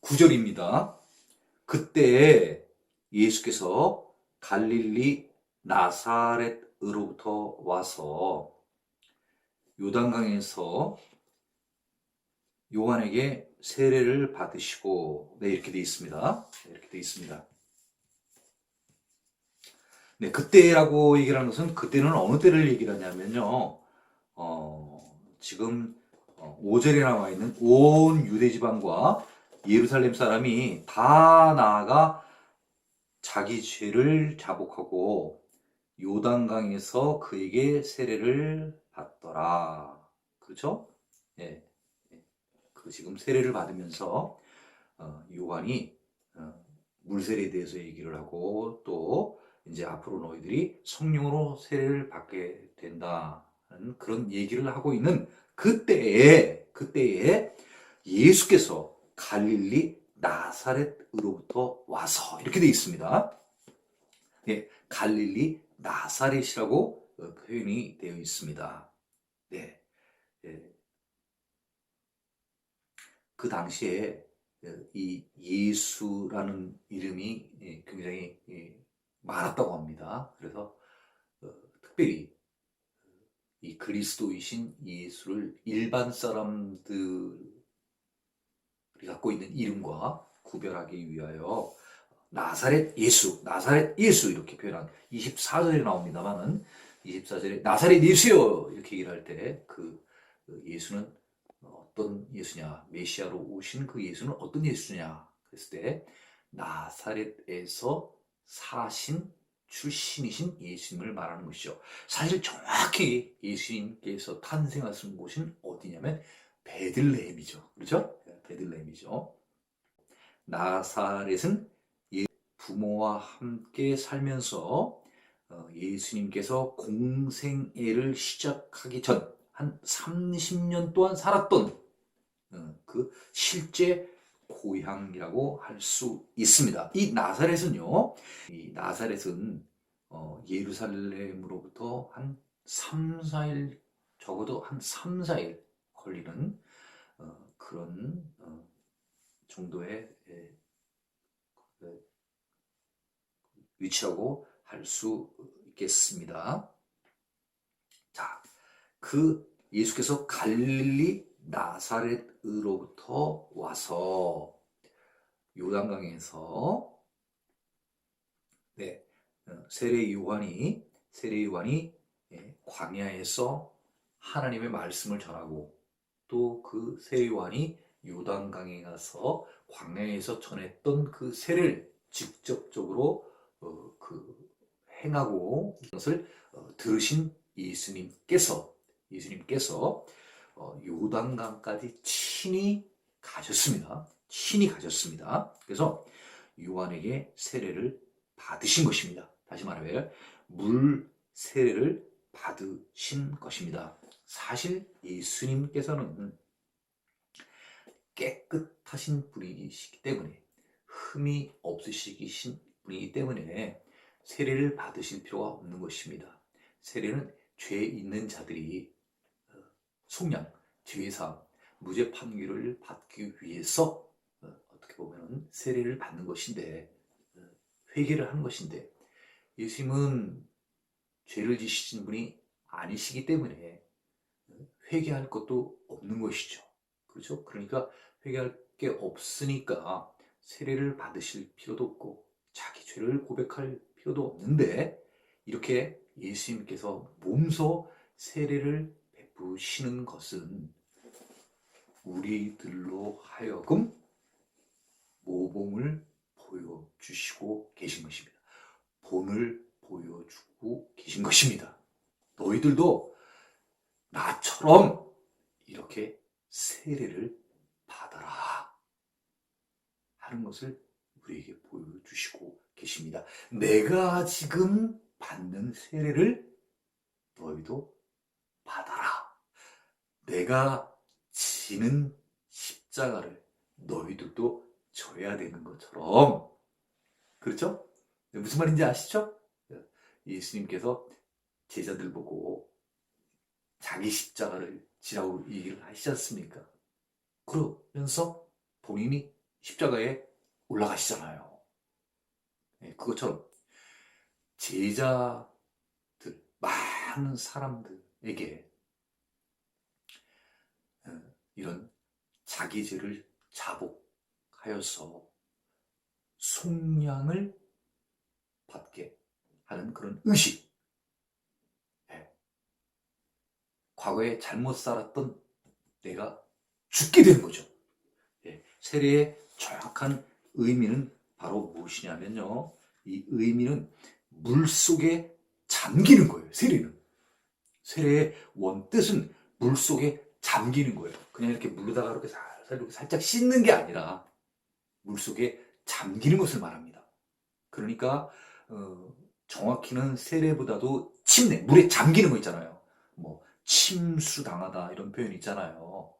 9절입니다. 그때 예수께서 갈릴리 나사렛으로부터 와서 요단강에서 요한에게 세례를 받으시고, 네, 이렇게 돼 있습니다. 이렇게 돼 있습니다. 네, 그때라고 얘기를 하는 것은 그때는 어느 때를 얘기를 하냐면요. 지금 5절에 나와 있는 온 유대 지방과 예루살렘 사람이 다 나아가 자기 죄를 자복하고 요단강에서 그에게 세례를 받더라. 그렇죠? 예. 그 지금 세례를 받으면서 요한이 물세례에 대해서 얘기를 하고 또 이제 앞으로 너희들이 성령으로 세례를 받게 된다는 그런 얘기를 하고 있는 그때에 예수께서 갈릴리 나사렛으로부터 와서 이렇게 되어 있습니다. 네, 갈릴리 나사렛이라고 표현이 되어 있습니다. 네, 네. 그 당시에 이 예수라는 이름이 굉장히 많았다고 합니다. 그래서 특별히 이 그리스도이신 예수를 일반 사람들이 갖고 있는 이름과 구별하기 위하여 나사렛 예수 이렇게 표현한 24절에 나옵니다만은 24절에 나사렛 예수요 이렇게 얘기를 할 때 그 예수는 어떤 예수냐, 메시아로 오신 그 예수는 어떤 예수냐 그랬을 때 나사렛에서 사신 출신이신 예수님을 말하는 것이죠. 사실 정확히 예수님께서 탄생하신 곳은 어디냐면 베들레헴이죠. 그렇죠? 베들레헴이죠. 나사렛은 부모와 함께 살면서 예수님께서 공생애를 시작하기 전 한 30년 동안 살았던 그 실제 고향이라고 할 수 있습니다. 이 나사렛은요, 이 나사렛은 예루살렘으로부터 한 3, 4일, 적어도 한 3, 4일 걸리는 그런 정도의 위치라고 할 수 있겠습니다. 자, 그 예수께서 갈릴리 나사렛으로부터 와서 요단강에서 네, 세례 요한이 광야에서 하나님의 말씀을 전하고 또 그 세례 요한이 요단강에 가서 광야에서 전했던 그 세례를 직접적으로 행하고 그것을 들으신 예수님께서 요단강까지 친히 가셨습니다. 그래서 요한에게 세례를 받으신 것입니다. 다시 말하면 물 세례를 받으신 것입니다. 사실 예수님께서는 깨끗하신 분이시기 때문에 흠이 없으시신 분이기 때문에 세례를 받으실 필요가 없는 것입니다. 세례는 죄 있는 자들이 속량, 죄사함, 무죄 판결을 받기 위해서 어떻게 보면 세례를 받는 것인데 회개를 하는 것인데 예수님은 죄를 지시는 분이 아니시기 때문에 회개할 것도 없는 것이죠. 그렇죠? 그러니까 회개할 게 없으니까 세례를 받으실 필요도 없고 자기 죄를 고백할 필요도 없는데 이렇게 예수님께서 몸소 세례를 베푸시는 것은 우리들로 하여금 모범을 보여주시고 계신 것입니다. 본을 보여주고 계신 것입니다. 너희들도 나처럼 이렇게 세례를 받아라 하는 것을 우리에게 보여주시고 계십니다. 내가 지금 받는 세례를 너희도 받아라. 내가 지는 십자가를 너희들도 져야 되는 것처럼. 그렇죠? 무슨 말인지 아시죠? 예수님께서 제자들 보고 자기 십자가를 지라고 얘기를 하시지 않습니까? 그러면서 본인이 십자가에 올라가시잖아요. 그것처럼 제자들, 많은 사람들에게 이런 자기 죄를 자복하여서 속량을 받게 하는 그런 의식. 과거에 잘못 살았던 내가 죽게 되는 거죠. 세례의 정확한 의미는 바로 무엇이냐면요. 이 의미는 물속에 잠기는 거예요. 세례는. 세례의 원뜻은 물속에 잠기는 거예요. 그냥 이렇게 물로다가 이렇게 살짝 씻는 게 아니라 물속에 잠기는 것을 말합니다. 그러니까 정확히는 세례보다도 침례, 물에 잠기는 거 있잖아요. 뭐 침수당하다 이런 표현 있잖아요.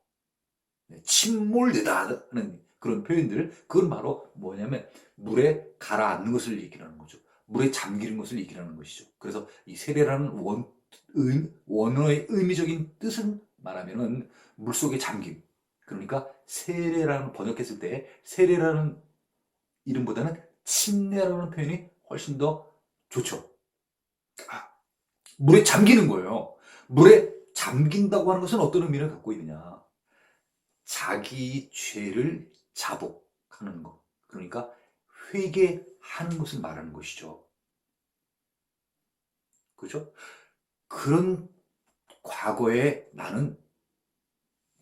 침몰되다는 그런 표현들, 그건 바로 뭐냐면 물에 가라앉는 것을 얘기하는 거죠. 물에 잠기는 것을 얘기하는 것이죠. 그래서 이 세례라는 원어의 의미적인 뜻은 말하면은 물속에 잠김. 그러니까 세례라는, 번역했을 때 세례라는 이름보다는 침례라는 표현이 훨씬 더 좋죠. 물에 잠기는 거예요. 물에 잠긴다고 하는 것은 어떤 의미를 갖고 있느냐. 자기 죄를 자복하는 것. 그러니까 회개하는 것을 말하는 것이죠. 그죠? 그런 과거에 나는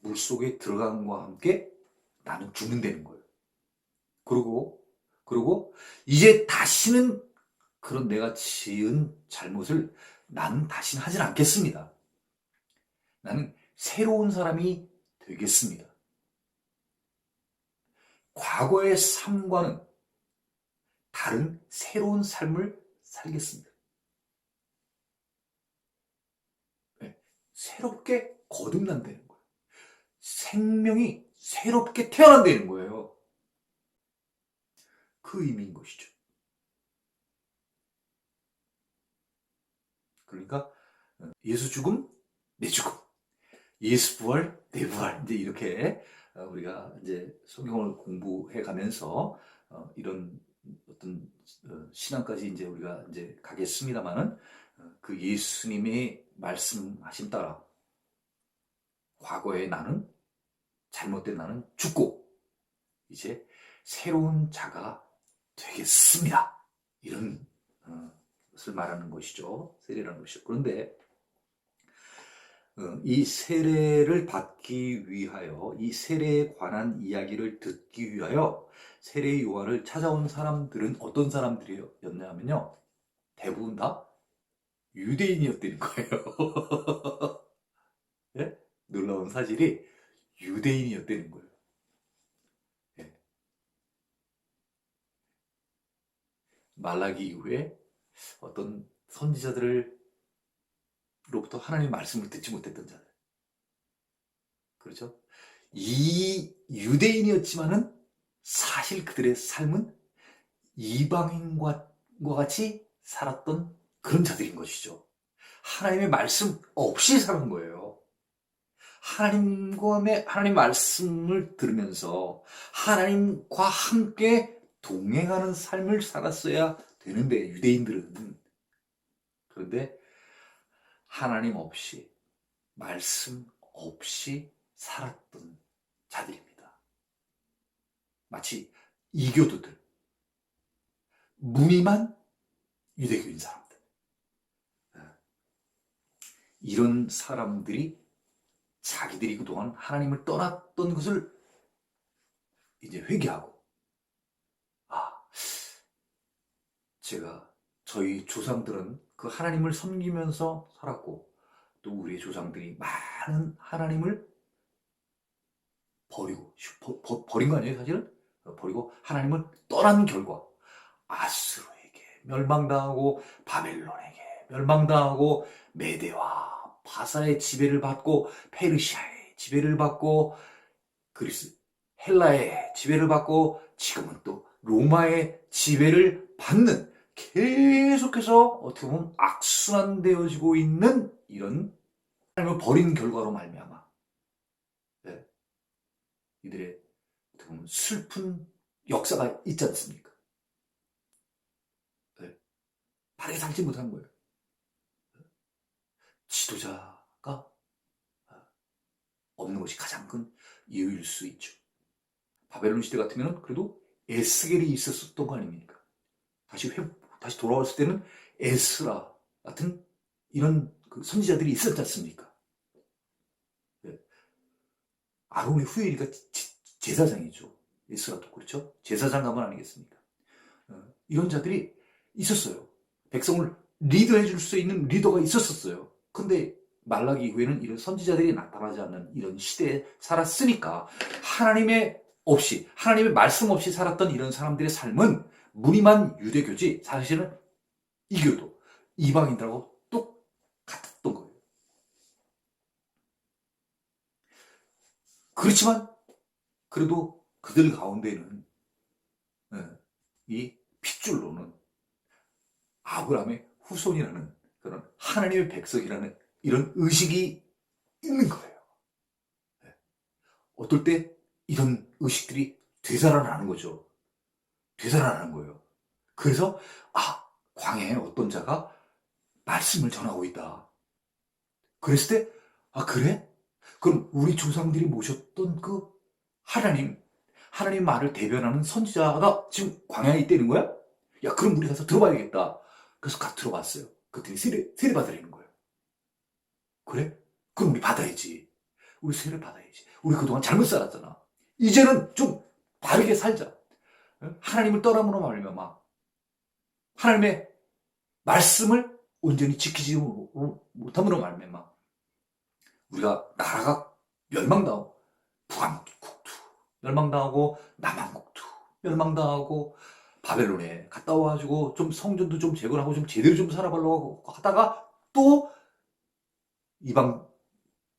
물속에 들어간과 함께 나는 죽는다는 거예요. 그리고 이제 다시는 그런 내가 지은 잘못을 나는 다시는 하진 않겠습니다. 나는 새로운 사람이 되겠습니다. 과거의 삶과는 다른 새로운 삶을 살겠습니다. 새롭게 거듭난다는 거예요. 생명이 새롭게 태어난다는 거예요. 그 의미인 것이죠. 그러니까 예수 죽음, 내 죽음. 예수 부활, 내 부활. 이제 이렇게 우리가 이제 성경을 공부해 가면서 이런 어떤 신앙까지 이제 우리가 이제 가겠습니다만은 그 예수님의 말씀하심 따라 과거의 나는, 잘못된 나는 죽고 이제 새로운 자가 되겠습니다. 이런 것을 말하는 것이죠. 세례라는 것이죠. 그런데 이 세례를 받기 위하여, 이 세례에 관한 이야기를 듣기 위하여 세례 요한을 찾아온 사람들은 어떤 사람들이었냐면요. 대부분 다 유대인이었다는 거예요. 예? 놀라운 사실이 유대인이었다는 거예요. 예. 말라기 이후에 어떤 선지자들로부터 하나님의 말씀을 듣지 못했던 자들. 그렇죠? 이 유대인이었지만은 사실 그들의 삶은 이방인과 같이 살았던 그런 자들인 것이죠. 하나님의 말씀 없이 사는 거예요. 하나님 말씀을 들으면서 하나님과 함께 동행하는 삶을 살았어야 되는데, 유대인들은. 그런데 하나님 없이, 말씀 없이 살았던 자들입니다. 마치 이교도들, 무늬만 유대교인 사람들. 이런 사람들이 자기들이 그동안 하나님을 떠났던 것을 이제 회개하고, 저희 조상들은 그 하나님을 섬기면서 살았고, 또 우리의 조상들이 많은 하나님을 버리고, 버린 거 아니에요, 사실은? 버리고 하나님을 떠난 결과, 아수르에게 멸망당하고, 바벨론에게 멸망당하고, 메대와 바사의 지배를 받고, 페르시아의 지배를 받고, 헬라의 지배를 받고, 지금은 또 로마의 지배를 받는, 계속해서 어떻게 보면 악순환되어지고 있는 이런 하나님을 버린 결과로 말미암아 이들의 어떻게 보면 슬픈 역사가 있지 않습니까? 네. 바르게 살지 못한 거예요. 지도자가 없는 것이 가장 큰 이유일 수 있죠. 바벨론 시대 같으면 그래도 에스겔이 있었던 거 아닙니까? 다시 돌아왔을 때는 에스라 같은 이런 그 선지자들이 있었지 않습니까? 네. 아론의 후예리가 제사장이죠. 에스라도 그렇죠? 제사장 가문 아니겠습니까? 이런 자들이 있었어요. 백성을 리드해 줄 수 있는 리더가 있었어요. 근데 말라기 이후에는 이런 선지자들이 나타나지 않는 이런 시대에 살았으니까 하나님의 말씀 없이 살았던 이런 사람들의 삶은 무림한 유대교지 사실은 이교도 이방인들하고 똑같았던 거예요. 그렇지만 그래도 그들 가운데는 이 핏줄로는 아브라함의 후손이라는 그런 하나님의 백성이라는 이런 의식이 있는 거예요. 어떨 때 이런 의식들이 되살아나는 거죠. 되살아나는 거예요. 그래서 광야에 어떤 자가 말씀을 전하고 있다. 그랬을 때 그래? 그럼 우리 조상들이 모셨던 그 하나님 말을 대변하는 선지자가 지금 광야에 있다는 거야? 야, 그럼 우리 가서 들어봐야겠다. 그래서 들어봤어요. 그랬더니 세례 받으라는 거예요. 그래? 그럼 우리 받아야지. 우리 세례 받아야지. 우리 그동안 잘못 살았잖아. 이제는 좀 바르게 살자. 하나님을 떠남으로 말미암아 하나님의 말씀을 온전히 지키지 못함으로 말미암아 우리가 나라가 멸망당하고 북왕국도 멸망당하고 남왕국도 멸망당하고 바벨론에 갔다 와가지고 좀 성전도 좀 재건하고 좀 제대로 좀 살아보려고 하다가 또 이방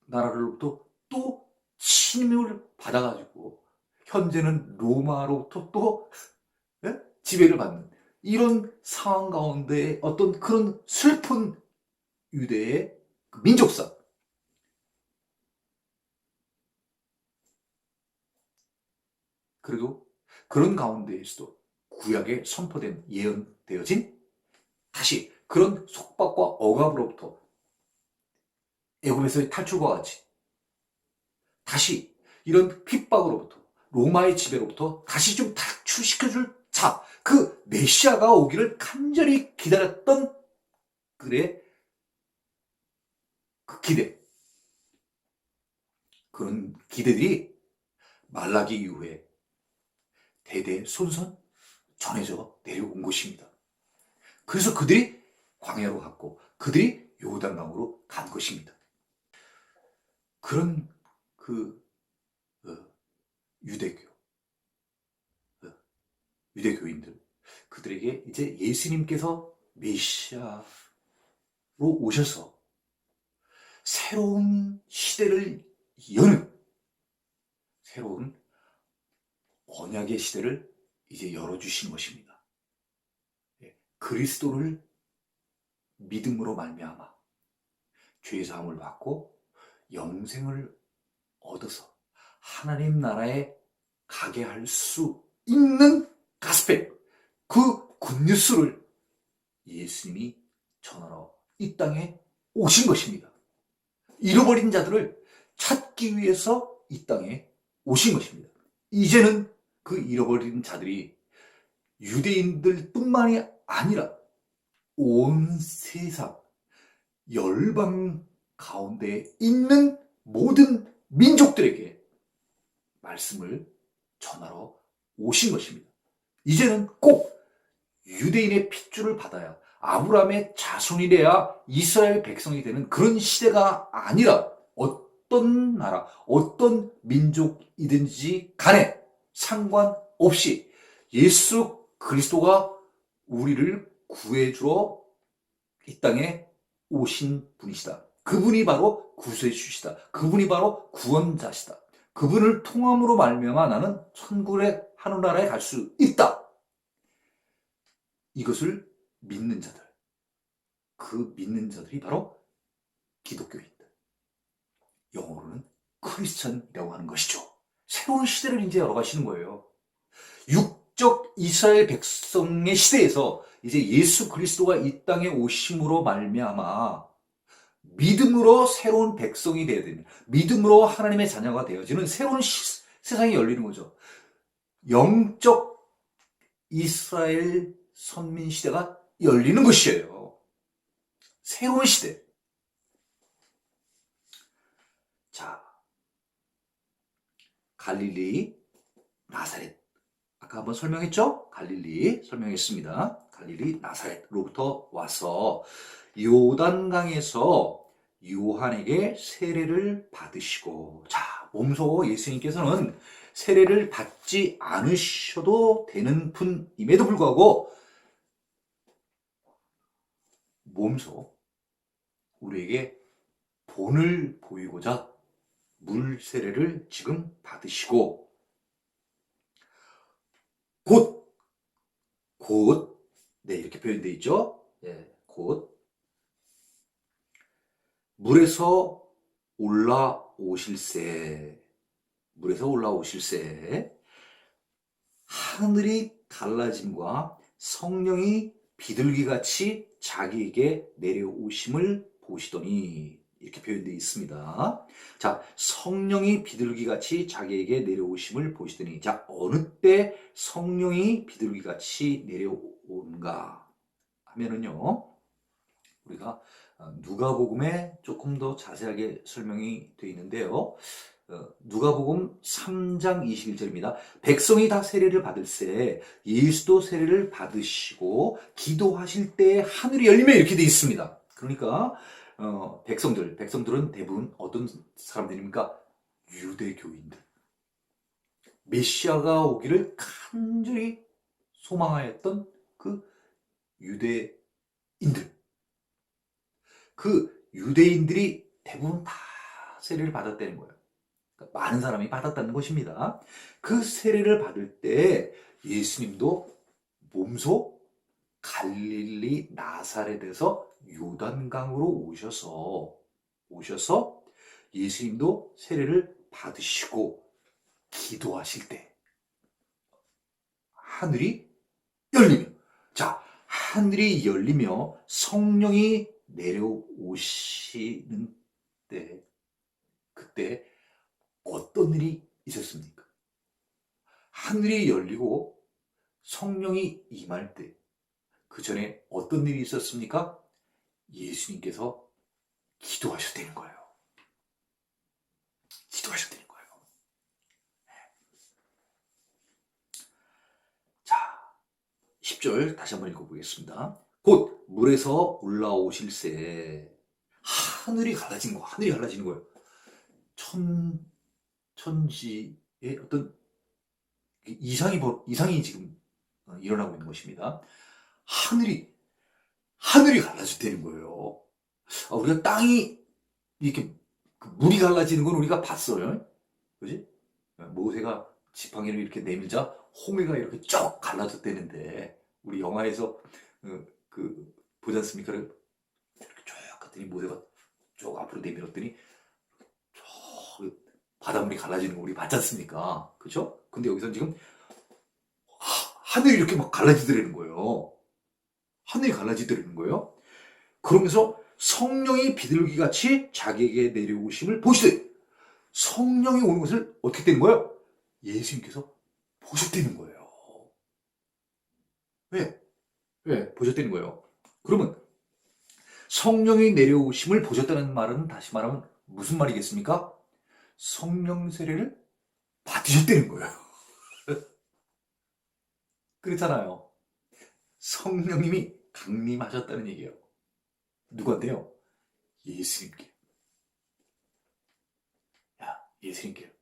나라로부터 또 침입을 받아가지고 현재는 로마로부터 또 지배를 받는 이런 상황 가운데 어떤 그런 슬픈 유대의 민족사. 그래도 그런 가운데에서도 구약에 선포된 예언되어진 다시 그런 속박과 억압으로부터 애굽에서의 탈출과 같이 다시 이런 핍박으로부터 로마의 지배로부터 다시 좀 탈출시켜줄 그 메시아가 오기를 간절히 기다렸던 그의 그 기대, 그런 기대들이 말라기 이후에 대대손손 전해져 내려온 것입니다. 그래서 그들이 광야로 갔고 그들이 요단강으로 간 것입니다. 그런 유대교인들, 그들에게 이제 예수님께서 메시아로 오셔서 새로운 시대를 여는 새로운 언약의 시대를 이제 열어주신 것입니다. 그리스도를 믿음으로 말미암아 죄사함을 받고 영생을 얻어서 하나님 나라에 가게 할 수 있는 가스펠, 그 굿뉴스를 예수님이 전하러 이 땅에 오신 것입니다. 잃어버린 자들을 찾기 위해서 이 땅에 오신 것입니다. 이제는 그 잃어버린 자들이 유대인들뿐만이 아니라 온 세상 열방 가운데 있는 모든 민족들에게 말씀을 전하러 오신 것입니다. 이제는 꼭 유대인의 핏줄을 받아야 아브라함의 자손이 돼야 이스라엘 백성이 되는 그런 시대가 아니라 어떤 나라, 어떤 민족이든지 간에 상관없이 예수 그리스도가 우리를 구해주러 이 땅에 오신 분이시다. 그분이 바로 구세주시다. 그분이 바로 구원자시다. 그분을 통함으로 말미암아 나는 천국의 하늘나라에 갈 수 있다. 이것을 믿는 자들, 그 믿는 자들이 바로 기독교인들, 영어로는 크리스천이라고 하는 것이죠. 새로운 시대를 이제 열어가시는 거예요. 육적 이스라엘 백성의 시대에서 이제 예수 그리스도가 이 땅에 오심으로 말미암아 믿음으로 새로운 백성이 되어야 됩니다. 믿음으로 하나님의 자녀가 되어지는 새로운 세상이 열리는 거죠. 영적 이스라엘 선민 시대가 열리는 것이에요. 새로운 시대. 자, 갈릴리, 나사렛. 아까 한번 설명했죠? 갈릴리 설명했습니다. 갈릴리, 나사렛로부터 와서 요단강에서 요한에게 세례를 받으시고, 자, 몸소 예수님께서는 세례를 받지 않으셔도 되는 분임에도 불구하고 몸소 우리에게 본을 보이고자 물 세례를 지금 받으시고, 곧, 네, 이렇게 표현되어 있죠? 예, 곧, 물에서 올라오실새, 하늘이 갈라짐과 성령이 비둘기같이 자기에게 내려오심을 보시더니, 이렇게 표현되어 있습니다. 자, 성령이 비둘기같이 자기에게 내려오심을 보시더니, 자, 어느 때 성령이 비둘기같이 내려오는가 하면은요, 우리가 누가복음에 조금 더 자세하게 설명이 되어 있는데요. 누가복음 3장 21절입니다. 백성이 다 세례를 받을새 예수도 세례를 받으시고 기도하실 때 하늘이 열리며, 이렇게 되어 있습니다. 그러니까 백성들은 대부분 어떤 사람들입니까? 유대교인들. 메시아가 오기를 간절히 소망하였던 그 유대인들. 그 유대인들이 대부분 다 세례를 받았다는 거예요. 그러니까 많은 사람이 받았다는 것입니다. 그 세례를 받을 때 예수님도 몸소 갈릴리 나사렛에서 요단강으로 오셔서 예수님도 세례를 받으시고 기도하실 때 하늘이 열리며, 자, 하늘이 열리며 성령이 내려오시는 때, 그때 어떤 일이 있었습니까? 하늘이 열리고 성령이 임할 때, 그 전에 어떤 일이 있었습니까? 예수님께서 기도하셨다는 거예요. 기도하셨다는 거예요. 자, 10절 다시 한번 읽어보겠습니다. 곧 물에서 올라오실새 하늘이 갈라지는 거예요. 천지의 어떤 이상이 지금 일어나고 있는 것입니다. 하늘이 갈라졌다는 거예요. 우리가 땅이 이렇게 물이 갈라지는 건 우리가 봤어요. 그지? 모세가 지팡이를 이렇게 내밀자 홍해가 이렇게 쭉 갈라졌다는데, 우리 영화에서 보지 않습니까? 이렇게 쭉 갔더니 모세가 쭉 앞으로 내밀었더니 쭉 바닷물이 갈라지는 거 우리 봤지 않습니까? 그죠? 근데 여기서는 지금 하늘이 이렇게 막 갈라지더라는 거예요. 하늘이 갈라지더라는 거예요. 그러면서 성령이 비둘기같이 자기에게 내려오심을 보시되, 성령이 오는 것을 어떻게 된 거예요? 예수님께서 보셨다는 거예요. 왜? 보셨다는 거예요. 그러면 성령이 내려오심을 보셨다는 말은 다시 말하면 무슨 말이겠습니까? 성령 세례를 받으셨다는 거예요. 그렇잖아요. 성령님이 강림하셨다는 얘기예요. 누구한테요? 예수님께. 예수님께.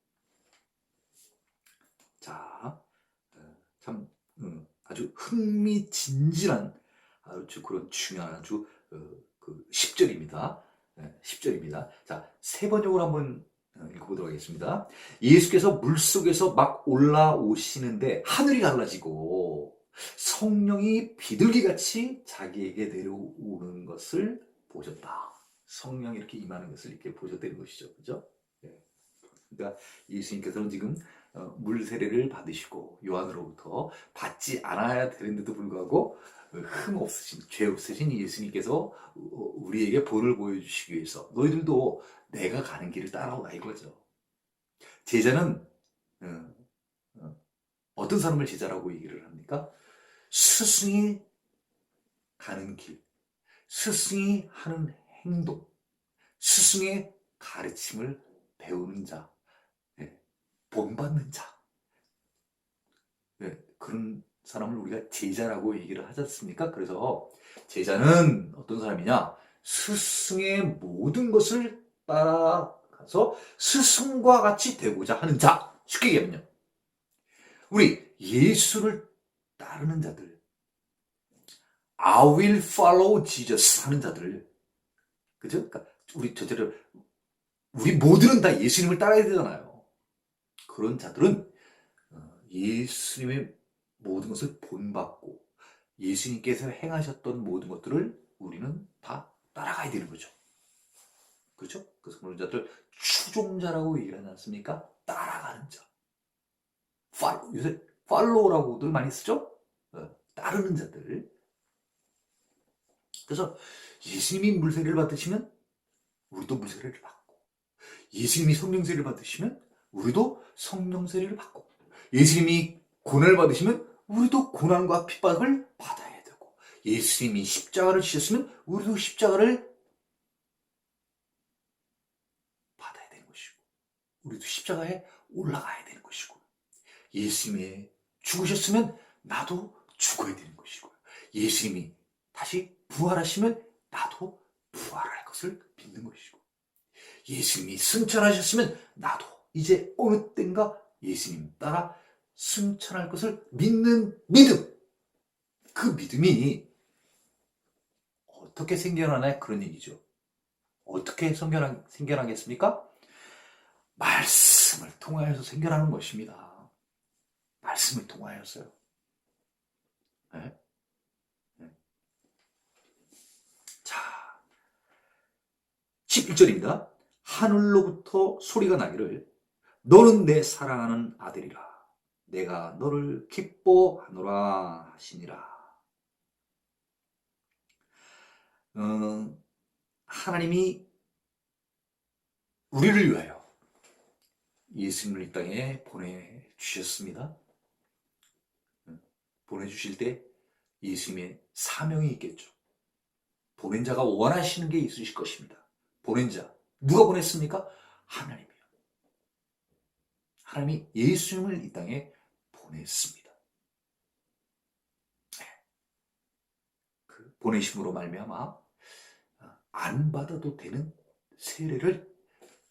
자, 참 아주 흥미진진한 아주 그런 중요한 아주 그 10절입니다. 10절입니다. 자, 세 번역으로 한번 읽어보도록 하겠습니다. 예수께서 물속에서 막 올라오시는데 하늘이 갈라지고 성령이 비둘기같이 자기에게 내려오는 것을 보셨다. 성령이 이렇게 임하는 것을 이렇게 보셨다는 것이죠. 그죠? 그러니까 예수님께서는 지금 물 세례를 받으시고 요한으로부터 받지 않아야 되는데도 불구하고 흠 없으신, 죄 없으신 예수님께서 우리에게 본을 보여주시기 위해서 너희들도 내가 가는 길을 따라오라 이거죠. 제자는 어떤 사람을 제자라고 얘기를 합니까? 스승이 가는 길, 스승이 하는 행동, 스승의 가르침을 배우는 자, 본받는 자, 그런 사람을 우리가 제자라고 얘기를 하지 않습니까? 그래서 제자는 어떤 사람이냐? 스승의 모든 것을 따라가서 스승과 같이 되고자 하는 자. 쉽게 얘기하면요. 우리 예수를 따르는 자들, I will follow Jesus 하는 자들, 그죠? 그러니까 우리 모두는 다 예수님을 따라야 되잖아요. 그런 자들은 예수님의 모든 것을 본받고 예수님께서 행하셨던 모든 것들을 우리는 다 따라가야 되는 거죠. 그렇죠? 그래서 그런 자들 추종자라고 얘기를 하지 않습니까? 따라가는 자. 요새 팔로우라고들 많이 쓰죠? 따르는 자들. 그래서 예수님이 물세례를 받으시면 우리도 물세례를 받고, 예수님이 성령세례를 받으시면 우리도 성령세례를 받고, 예수님이 고난을 받으시면 우리도 고난과 핍박을 받아야 되고, 예수님이 십자가를 지셨으면 우리도 십자가를 받아야 되는 것이고, 우리도 십자가에 올라가야 되는 것이고, 예수님이 죽으셨으면 나도 죽어야 되는 것이고, 예수님이 다시 부활하시면 나도 부활할 것을 믿는 것이고, 예수님이 승천하셨으면 나도 이제 어느 땐가 예수님 따라 승천할 것을 믿는 믿음. 그 믿음이 어떻게 생겨나냐 그런 얘기죠. 어떻게 생겨나겠습니까? 말씀을 통하여서 생겨나는 것입니다. 말씀을 통하여서요. 네? 네. 자, 11절입니다. 하늘로부터 소리가 나기를 너는 내 사랑하는 아들이라 내가 너를 기뻐하노라 하시니라. 하나님이 우리를 위하여 예수님을 이 땅에 보내주셨습니다. 보내주실 때 예수님의 사명이 있겠죠. 보낸 자가 원하시는 게 있으실 것입니다. 보낸 자, 누가 보냈습니까? 하나님이요. 하나님이 예수님을 이 땅에 보냈습니다. 그 보내심으로 말미암아 안 받아도 되는 세례를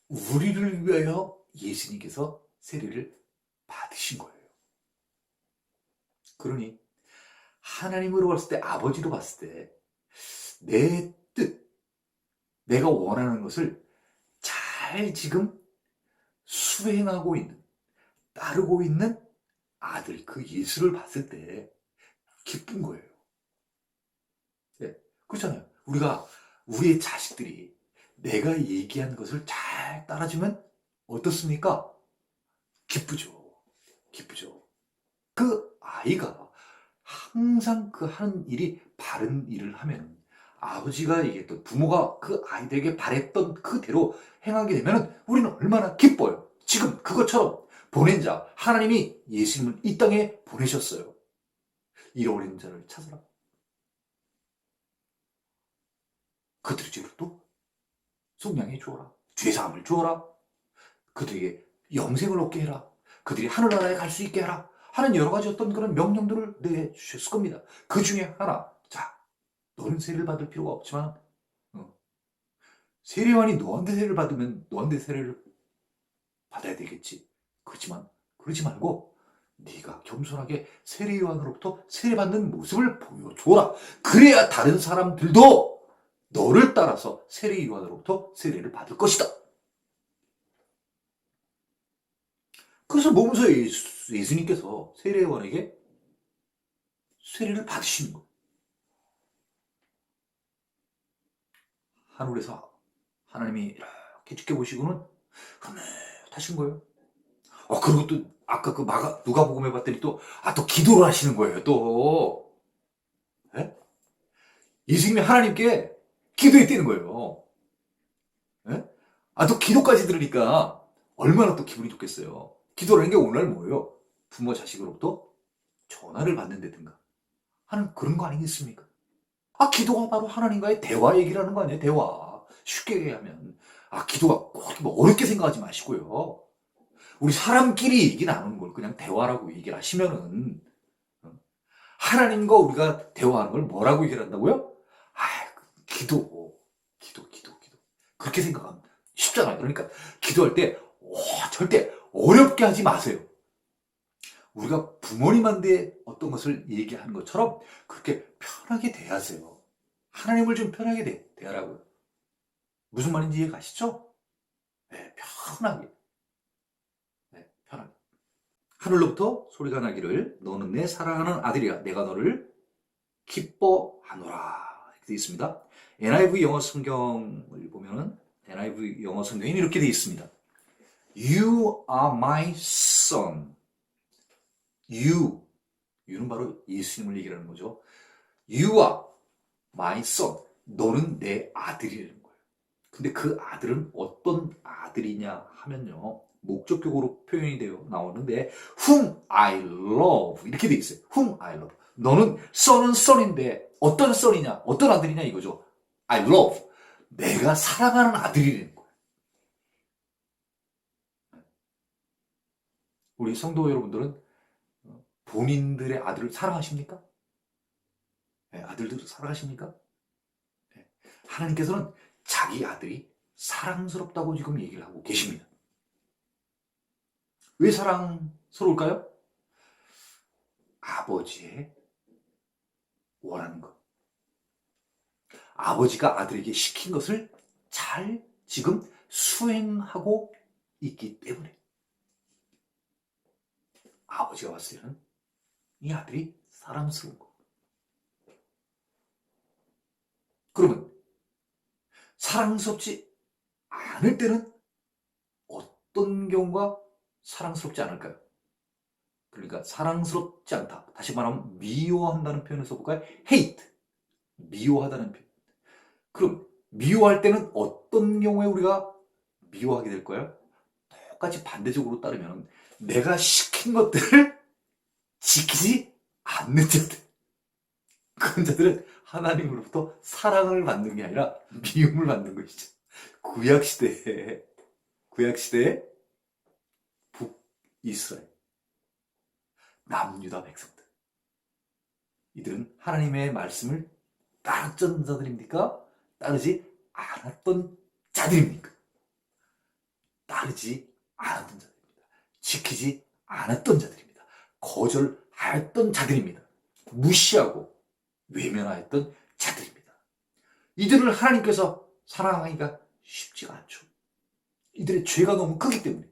우리를 위하여 예수님께서 세례를 받으신 거예요. 그러니 하나님으로 봤을 때, 아버지로 봤을 때 내 뜻, 내가 원하는 것을 잘 지금 수행하고 있는, 따르고 있는 아들, 그 예수를 봤을 때 기쁜 거예요. 네, 그렇잖아요. 우리의 자식들이 내가 얘기한 것을 잘 따라주면 어떻습니까? 기쁘죠. 기쁘죠. 그 아이가 항상 그 하는 일이 바른 일을 하면 아버지가 얘기했던, 부모가 그 아이들에게 바랬던 그대로 행하게 되면 우리는 얼마나 기뻐요. 지금 그것처럼 보낸 자, 하나님이 예수님을 이 땅에 보내셨어요. 잃어버린 자를 찾으라. 그들의 죄를 또 속량해 주어라. 죄사함을 주어라. 그들에게 영생을 얻게 해라. 그들이 하늘나라에 갈 수 있게 해라. 하는 여러 가지 어떤 그런 명령들을 내주셨을 겁니다. 그 중에 하나, 자, 너는 세례를 받을 필요가 없지만 세례요한이 너한테 세례를 받으면 너한테 세례를 받아야 되겠지. 그렇지만 그러지 말고 네가 겸손하게 세례요한으로부터 세례받는 모습을 보여줘라. 그래야 다른 사람들도 너를 따라서 세례요한으로부터 세례를 받을 것이다. 그래서 몸소 예수님께서 세례요한에게 세례를 받으시는 거예요. 하늘에서 하나님이 이렇게 지켜보시고는 흐뭇하신 거예요. 그리고 또 아까 그 누가복음에 봤더니 또 기도를 하시는 거예요, 또. 예? 예수님이 하나님께 기도했다는 거예요. 예? 또 기도까지 들으니까 얼마나 또 기분이 좋겠어요. 기도라는 게 오늘 뭐예요? 부모 자식으로부터 전화를 받는다든가 하는 그런 거 아니겠습니까? 기도가 바로 하나님과의 대화 얘기를 하는 거 아니에요, 대화. 쉽게 얘기하면. 기도가 꼭 뭐 어렵게 생각하지 마시고요. 우리 사람끼리 얘기 나누는 걸 그냥 대화라고 얘기를 하시면은, 하나님과 우리가 대화하는 걸 뭐라고 얘기를 한다고요? 기도. 그렇게 생각하면 쉽잖아요. 그러니까 기도할 때 절대 어렵게 하지 마세요. 우리가 부모님한테 어떤 것을 얘기하는 것처럼 그렇게 편하게 대하세요. 하나님을 좀 편하게 대하라고요. 무슨 말인지 이해 가시죠? 네, 편하게. 네, 편하게. 하늘로부터 소리가 나기를 너는 내 사랑하는 아들이야. 내가 너를 기뻐하노라. 이렇게 되어 있습니다. NIV 영어 성경을 보면은 NIV 영어 성경에 이렇게 되어 있습니다. You are my son. You는 바로 예수님을 얘기하는 거죠. You are my son. 너는 내 아들이라는 거예요. 근데 그 아들은 어떤 아들이냐 하면요. 목적격으로 표현이 되어 나오는데 whom I love 이렇게 돼 있어요. whom I love. 너는 son은 son인데 어떤 son이냐? 어떤 아들이냐 이거죠. I love. 내가 사랑하는 아들이라는 거예요. 우리 성도 여러분들은 본인들의 아들을 사랑하십니까? 네, 아들들을 사랑하십니까? 네. 하나님께서는 자기 아들이 사랑스럽다고 지금 얘기를 하고 계십니다. 왜 사랑스러울까요? 아버지의 원하는 것. 아버지가 아들에게 시킨 것을 잘 지금 수행하고 있기 때문에 아버지가 봤을 때는 이 아들이 사랑스러운 거. 그러면 사랑스럽지 않을 때는 어떤 경우가 사랑스럽지 않을까요? 그러니까 사랑스럽지 않다. 다시 말하면 미워한다는 표현을 써볼까요? hate. 미워하다는 표현. 그럼 미워할 때는 어떤 경우에 우리가 미워하게 될까요? 똑같이 반대적으로 따르면 내가 시킨 것들을 지키지 않는 자들. 그런 자들은 하나님으로부터 사랑을 받는 게 아니라 미움을 받는 것이죠. 구약시대에 북이스라엘 남유다 백성들, 이들은 하나님의 말씀을 따랐던 자들입니까? 따르지 않았던 자들입니까? 따르지 않았던 자들입니다. 지키지 않았던 자들입니다. 거절하였던 자들입니다. 무시하고 외면하였던 자들입니다. 이들을 하나님께서 사랑하기가 쉽지가 않죠. 이들의 죄가 너무 크기 때문에.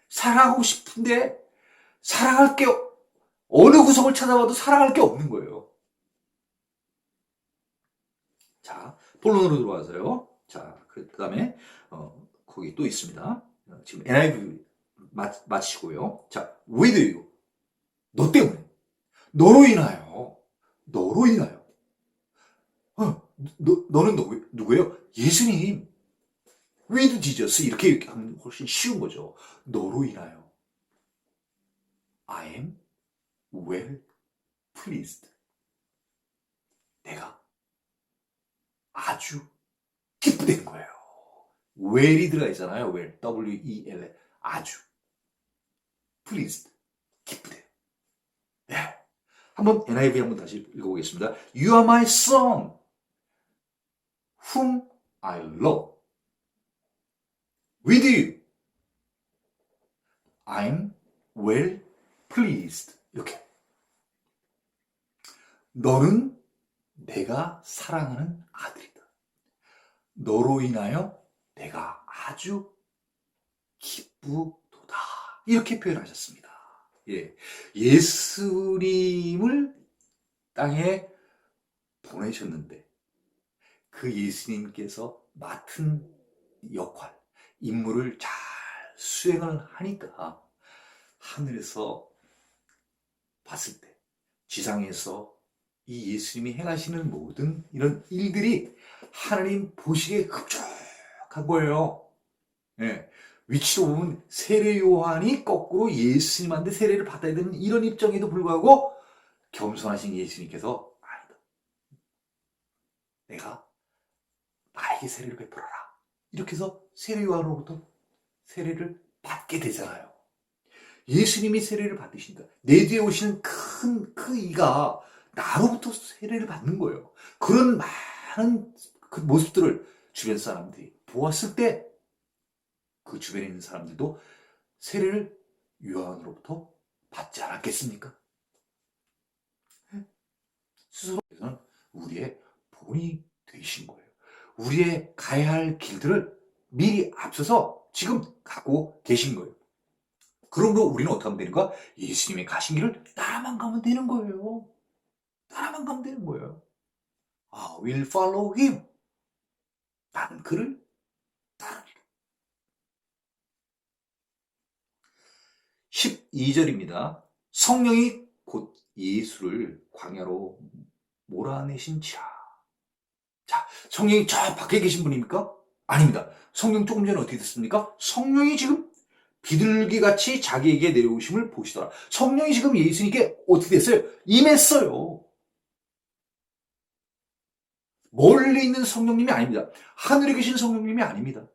사랑하고 싶은데 사랑할 게 어느 구석을 찾아봐도 사랑할 게 없는 거예요. 자, 본론으로 들어와서요. 자, 그 다음에 거기 또 있습니다. 지금 NIV 마치고요. 자, with you. 너 때문에. 너로 인하여. 너는 누구예요? 예수님. with Jesus. 이렇게 하면 훨씬 쉬운 거죠. 너로 인하여. I am well pleased. 내가 아주 기쁘다는 거예요. well이 들어가 있잖아요. well. W-E-L. 아주. pleased. 기쁘대요. 네. 한번 NIV 한번 다시 읽어보겠습니다. You are my son, whom I love. With you, I'm well pleased. 이렇게. 너는 내가 사랑하는 아들이다. 너로 인하여 내가 아주 기쁘도다. 이렇게 표현하셨습니다. 예. 예수님을 땅에 보내셨는데 그 예수님께서 맡은 역할, 임무를 잘 수행을 하니까 하늘에서 봤을 때, 지상에서 이 예수님이 행하시는 모든 이런 일들이 하나님 보시기에 흡족한 거예요. 예. 위치로 보면 세례 요한이 거꾸로 예수님한테 세례를 받아야 되는 이런 입장에도 불구하고 겸손하신 예수님께서 아니다. 내가 나에게 세례를 베풀어라. 이렇게 해서 세례 요한으로부터 세례를 받게 되잖아요. 예수님이 세례를 받으신다. 내 뒤에 오시는 그 이가 나로부터 세례를 받는 거예요. 그런 많은 그 모습들을 주변 사람들이 보았을 때 그 주변에 있는 사람들도 세례를 요한으로부터 받지 않았겠습니까? 스스로에서는 우리의 본이 되신 거예요. 우리의 가야 할 길들을 미리 앞서서 지금 가고 계신 거예요. 그러므로 우리는 어떻게 하면 되는 거야? 예수님의 가신 길을 따라만 가면 되는 거예요. 따라만 가면 되는 거예요. I will follow him. 나는 그를 따르리라. 12절입니다. 성령이 곧 예수를 광야로 몰아내신지라. 자, 성령이 저 밖에 계신 분입니까? 아닙니다. 성령 조금 전에 어떻게 됐습니까? 성령이 지금 비둘기같이 자기에게 내려오심을 보시더라. 성령이 지금 예수님께 어떻게 됐어요? 임했어요. 멀리 있는 성령님이 아닙니다. 하늘에 계신 성령님이 아닙니다.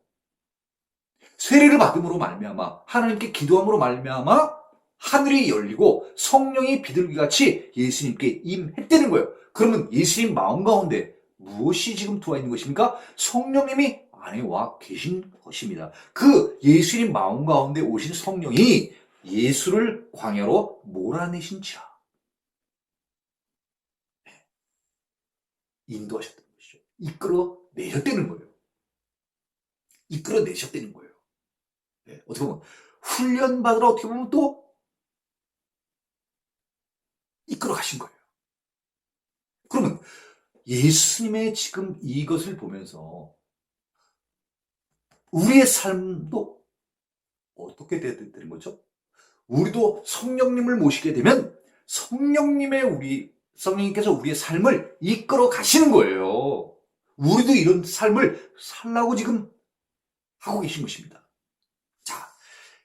세례를 받음으로 말미암아 하나님께 기도함으로 말미암아 하늘이 열리고 성령이 비둘기같이 예수님께 임했다는 거예요. 그러면 예수님 마음 가운데 무엇이 지금 들어와 있는 것입니까? 성령님이 안에 와 계신 것입니다. 그 예수님 마음 가운데 오신 성령이 예수를 광야로 몰아내신지라. 인도하셨던 것이죠. 이끌어내셨다는 거예요. 이끌어내셨다는 거예요. 네, 어떻게 보면 훈련받으러 어떻게 보면 또 이끌어 가신 거예요. 그러면 예수님의 지금 이것을 보면서 우리의 삶도 어떻게 돼야 되는 거죠? 우리도 성령님을 모시게 되면 성령님께서 우리의 삶을 이끌어 가시는 거예요. 우리도 이런 삶을 살라고 지금 하고 계신 것입니다. 자,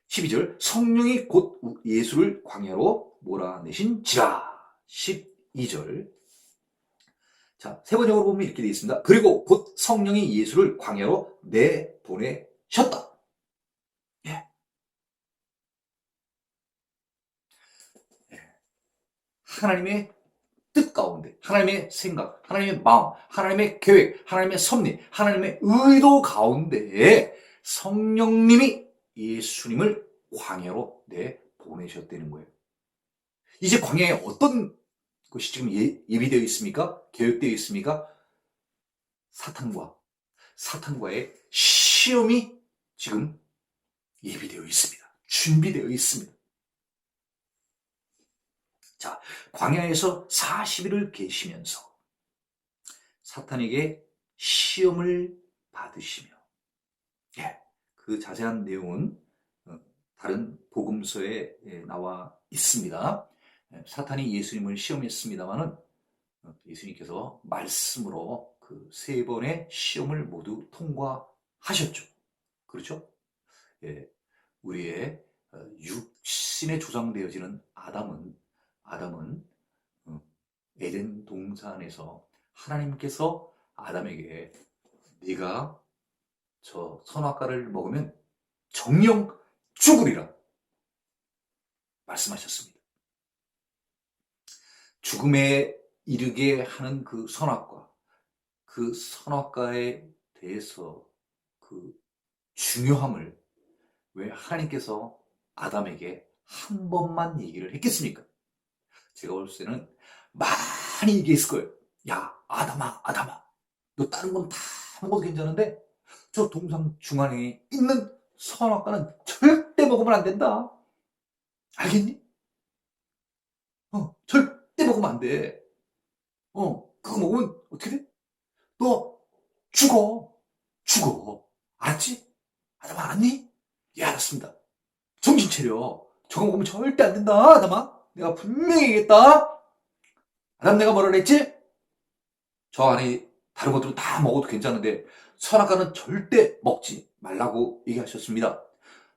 12절 성령이 곧 예수를 광야로 몰아내신지라. 12절 자, 세 번역으로 보면 이렇게 되어 있습니다. 그리고 곧 성령이 예수를 광야로 내보내셨다. 예. 예. 하나님의 뜻 가운데, 하나님의 생각, 하나님의 마음, 하나님의 계획, 하나님의 섭리, 하나님의 의도 가운데에 성령님이 예수님을 광야로 내보내셨다는 거예요. 이제 광야에 어떤 것이 지금 예비되어 있습니까? 계획되어 있습니까? 사탄과의 시험이 지금 예비되어 있습니다. 준비되어 있습니다. 자, 광야에서 40일을 계시면서 사탄에게 시험을 받으시며, 예, 그 자세한 내용은 다른 복음서에 나와 있습니다. 사탄이 예수님을 시험했습니다마는 예수님께서 말씀으로 그 3번의 시험을 모두 통과하셨죠. 그렇죠? 예, 우리의 육신에 조장되어지는 아담은 에덴 동산에서 하나님께서 아담에게 네가 저 선악과를 먹으면 정령 죽으리라 말씀하셨습니다. 죽음에 이르게 하는 그 선악과에 대해서 그 중요함을 왜 하나님께서 아담에게 한 번만 얘기를 했겠습니까? 제가 볼 때는 많이 얘기했을 거예요. 야, 아담아, 너 다른 건 다 먹어도 괜찮은데 저 동상 중앙에 있는 선악과는 절대 먹으면 안 된다. 알겠니? 절대 먹으면 안 돼. 그거 먹으면 어떻게 돼? 너 죽어. 알았지? 아담아, 알았니? 예, 알았습니다. 정신 차려. 저거 먹으면 절대 안 된다, 아담아. 내가 분명히 얘기했다. 아담, 내가 뭐라 그랬지? 저 안에 다른 것들은 다 먹어도 괜찮은데 선악과는 절대 먹지 말라고 얘기하셨습니다.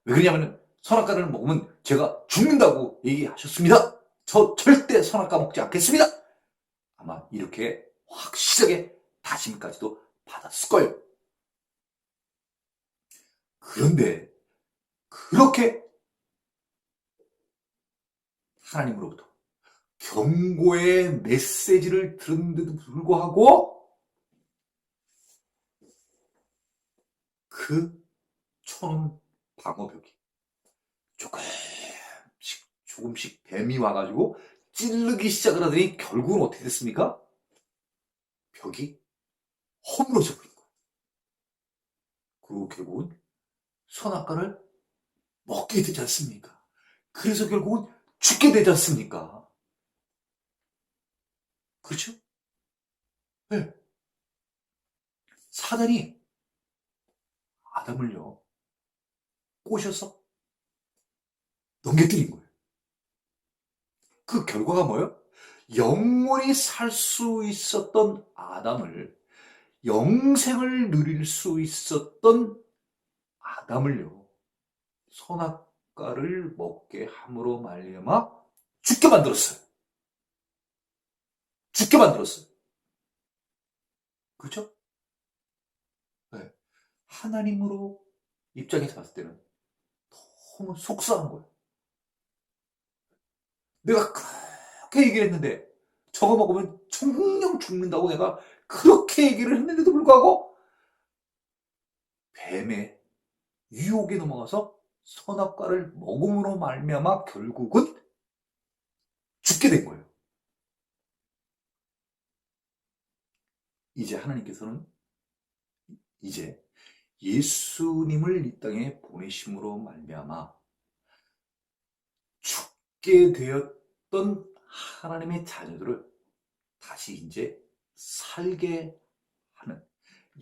왜 그러냐면 선악과를 먹으면 제가 죽는다고 얘기하셨습니다. 저 절대 선악과 먹지 않겠습니다. 아마 이렇게 확실하게 다짐까지도 받았을 거예요. 그런데 그렇게 하나님으로부터 경고의 메시지를 들었는데도 불구하고 그 천은 방어벽이 조금씩 뱀이 와가지고 찌르기 시작을 하더니 결국은 어떻게 됐습니까? 벽이 허물어져 버린 거예요. 그리고 결국은 선악과를 먹게 되지 않습니까? 그래서 결국은 죽게 되지 않습니까? 그렇죠? 네. 사단이 아담을요 꼬셔서 넘겨뜨린 거예요. 그 결과가 뭐예요? 영원히 살 수 있었던 아담을, 영생을 누릴 수 있었던 아담을요 선악과를 먹게 함으로 말미암아 죽게 만들었어요. 죽게 만들었어요. 그렇죠? 네. 하나님으로 입장에서 봤을 때는 너무 속상한 거예요. 내가 그렇게 얘기를 했는데 저거 먹으면 정령 죽는다고 내가 그렇게 얘기를 했는데도 불구하고 뱀의 유혹에 넘어가서 선악과를 먹음으로 말미암아 결국은 죽게 된 거예요. 이제 하나님께서는 이제 예수님을 이 땅에 보내심으로 말미암아 죽게 되었던 하나님의 자녀들을 다시 이제 살게 하는,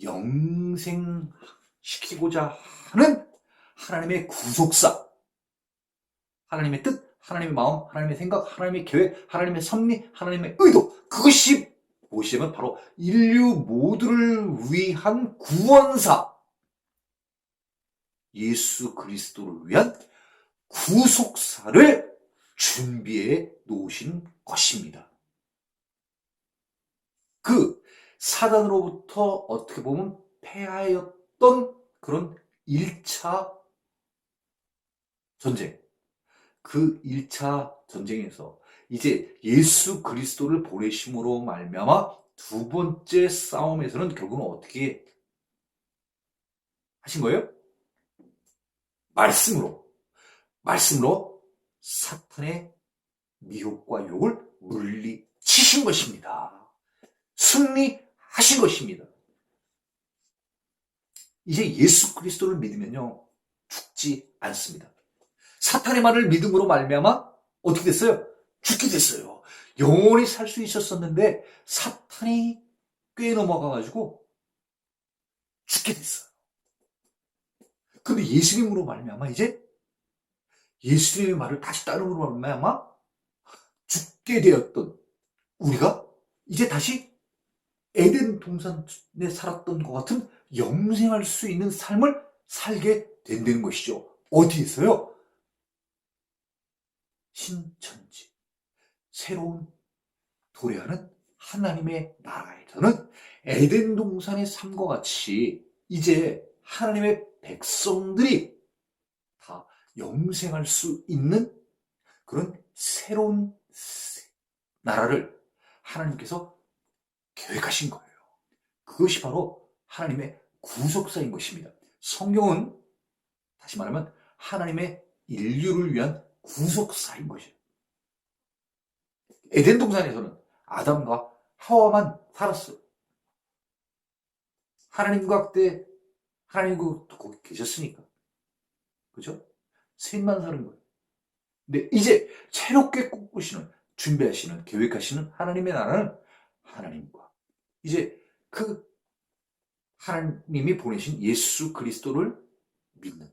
영생시키고자 하는 하나님의 구속사, 하나님의 뜻, 하나님의 마음, 하나님의 생각, 하나님의 계획, 하나님의 섭리, 하나님의 의도, 그것이 무엇이냐면 바로 인류 모두를 위한 구원사, 예수 그리스도를 위한 구속사를 준비해 놓으신 것입니다. 그 사단으로부터 어떻게 보면 패하였던 그런 1차 전쟁, 그 1차 전쟁에서 이제 예수 그리스도를 보내심으로 말미암아 두 번째 싸움에서는 결국은 어떻게 하신 거예요? 말씀으로 사탄의 미혹과 유혹을 물리치신 것입니다. 승리하신 것입니다. 이제 예수 그리스도를 믿으면요 죽지 않습니다. 사탄의 말을 믿음으로 말미암아 어떻게 됐어요? 죽게 됐어요. 영원히 살 수 있었었는데 사탄이 꽤 넘어가가지고 죽게 됐어요. 근데 예수님으로 말미암아 이제 예수님의 말을 다시 따름으로 말미암아 죽게 되었던 우리가 이제 다시 에덴 동산에 살았던 것 같은 영생할 수 있는 삶을 살게 된다는 것이죠. 어디에서요? 신천지, 새로운 도래하는 하나님의 나라에서는 에덴 동산의 삶과 같이 이제 하나님의 백성들이 다 영생할 수 있는 그런 새로운 나라를 하나님께서 계획하신 거예요. 그것이 바로 하나님의 구속사인 것입니다. 성경은 다시 말하면 하나님의 인류를 위한 구속사인 것이에요. 에덴 동산에서는 아담과 하와만 살았어요. 하나님과 그때 하나님도 거기 계셨으니까. 그죠? 셋만 사는 거예요. 근데 이제 새롭게 꿈꾸시는, 준비하시는, 계획하시는 하나님의 나라는 하나님과 이제 그 하나님이 보내신 예수 그리스도를 믿는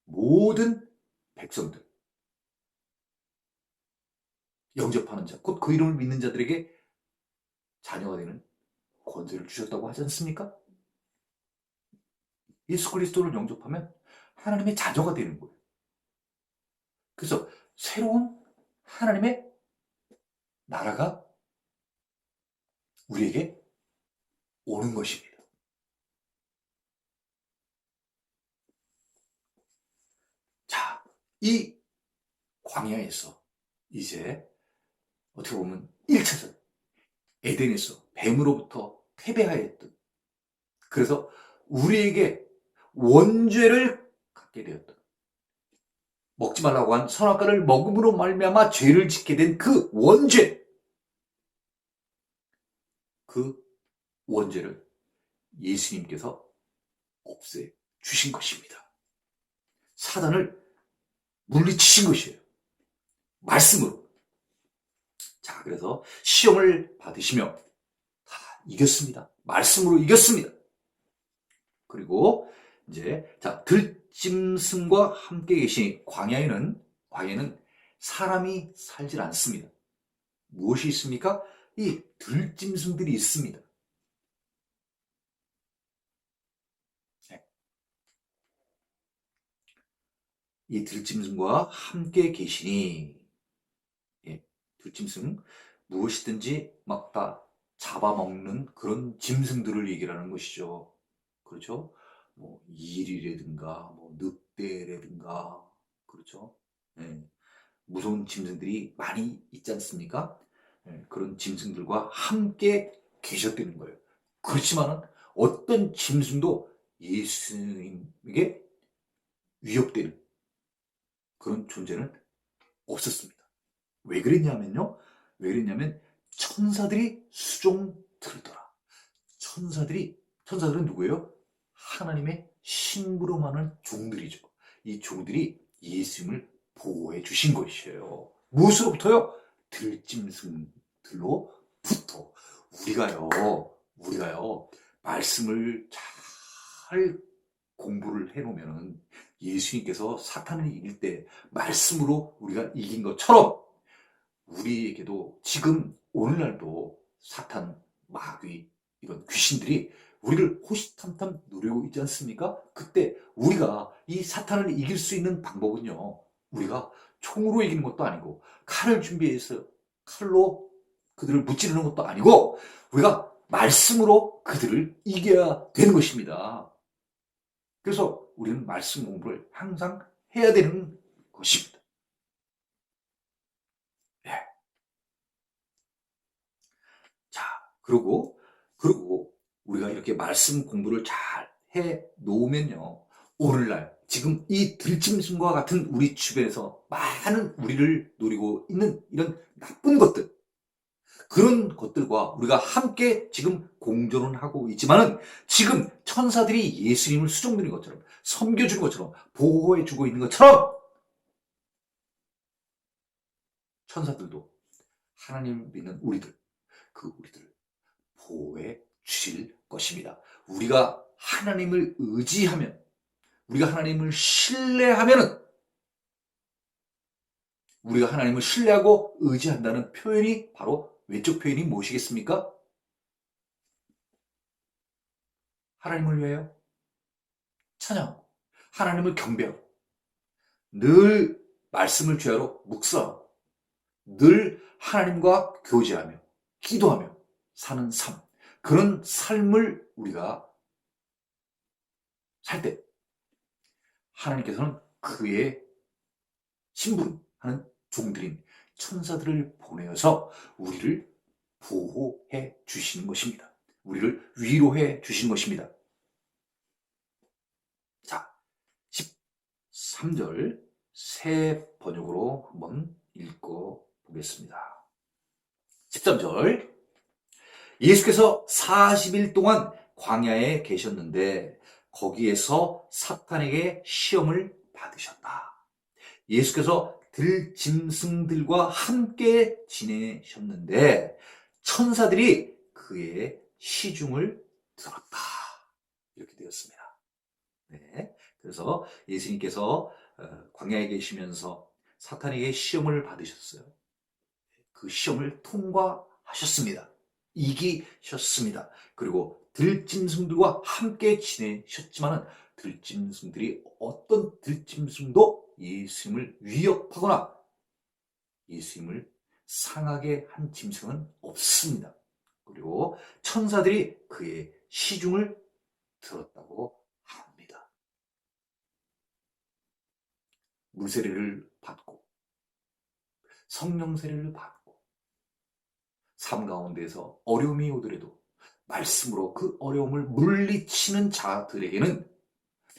모든 백성들, 영접하는 자, 곧 그 이름을 믿는 자들에게 자녀가 되는 권세를 주셨다고 하지 않습니까? 예수 그리스도를 영접하면 하나님의 자녀가 되는 거예요. 그래서 새로운 하나님의 나라가 우리에게 오는 것입니다. 자, 이 광야에서 이제 어떻게 보면 1차전 에덴에서 뱀으로부터 패배하였던, 그래서 우리에게 원죄를 갖게 되었던, 먹지 말라고 한 선악과를 먹음으로 말미암아 죄를 짓게 된 그 원죄, 그 원죄를 예수님께서 없애 주신 것입니다. 사단을 물리치신 것이에요. 말씀으로. 자, 그래서 시험을 받으시며 다 이겼습니다. 말씀으로 이겼습니다. 그리고 이제 자, 들짐승과 함께 계신 광야에는 사람이 살질 않습니다. 무엇이 있습니까? 이 들짐승들이 있습니다. 이 들짐승과 함께 계시니, 들짐승, 무엇이든지 막 다 잡아먹는 그런 짐승들을 얘기하는 것이죠. 그렇죠? 뭐 이리라든가 뭐 늑대라든가, 그렇죠? 예, 무서운 짐승들이 많이 있지 않습니까? 예, 그런 짐승들과 함께 계셨다는 거예요. 그렇지만 어떤 짐승도 예수님에게 위협되는 그런 존재는 없었습니다. 왜 그랬냐면요. 왜 그랬냐면 천사들이 수종 들더라. 천사들은 누구예요? 하나님의 심부름하는 종들이죠. 이 종들이 예수님을 보호해 주신 것이에요. 무엇으로부터요? 들짐승들로부터. 우리가요, 말씀을 잘 공부를 해놓으면 예수님께서 사탄을 이길 때 말씀으로 우리가 이긴 것처럼 우리에게도 지금 오늘날도 사탄, 마귀, 이런 귀신들이 우리를 호시탐탐 노리고 있지 않습니까? 그때 우리가 이 사탄을 이길 수 있는 방법은요, 우리가 총으로 이기는 것도 아니고 칼을 준비해서 칼로 그들을 무찌르는 것도 아니고 우리가 말씀으로 그들을 이겨야 되는 것입니다. 그래서 우리는 말씀 공부를 항상 해야 되는 것입니다. 네. 자, 그리고 우리가 이렇게 말씀 공부를 잘 해 놓으면요, 오늘날 지금 이 들짐승과 같은 우리 주변에서 많은 우리를 노리고 있는 이런 나쁜 것들, 그런 것들과 우리가 함께 지금 공존을 하고 있지만은, 지금 천사들이 예수님을 수종드는 것처럼, 섬겨주는 것처럼, 보호해주고 있는 것처럼, 천사들도 하나님 믿는 우리들을 보호해 주실 것입니다. 우리가 하나님을 의지하면, 우리가 하나님을 신뢰하면은, 우리가 하나님을 신뢰하고 의지한다는 표현이 바로 왼쪽 표현이 무엇이겠습니까? 하나님을 위하여 찬양하고, 하나님을 경배하고, 늘 말씀을 죄하러 묵상하고, 늘 하나님과 교제하며 기도하며 사는 삶, 그런 삶을 우리가 살 때 하나님께서는 그의 심부름하는 종들인 천사들을 보내어서 우리를 보호해 주시는 것입니다. 우리를 위로해 주시는 것입니다. 자, 13절 새 번역으로 한번 읽어 보겠습니다. 13절, 예수께서 40일 동안 광야에 계셨는데 거기에서 사탄에게 시험을 받으셨다. 예수께서 들짐승들과 함께 지내셨는데 천사들이 그의 시중을 들었다. 이렇게 되었습니다. 네. 그래서 예수님께서 광야에 계시면서 사탄에게 시험을 받으셨어요. 그 시험을 통과하셨습니다. 이기셨습니다. 그리고 들짐승들과 함께 지내셨지만 들짐승들이 어떤 들짐승도 예수님을 위협하거나 예수님을 상하게 한 짐승은 없습니다. 그리고 천사들이 그의 시중을 들었다고 합니다. 물세례를 받고 성령 세례를 받고 삶 가운데서 어려움이 오더라도 말씀으로 그 어려움을 물리치는 자들에게는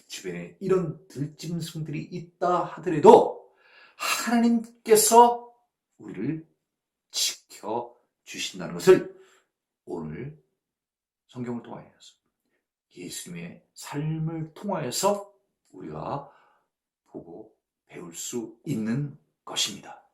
주변에 이런 들짐승들이 있다 하더라도 하나님께서 우리를 지켜주신다는 것을 오늘 성경을 통하여서 예수님의 삶을 통하여서 우리가 보고 배울 수 있는 것입니다.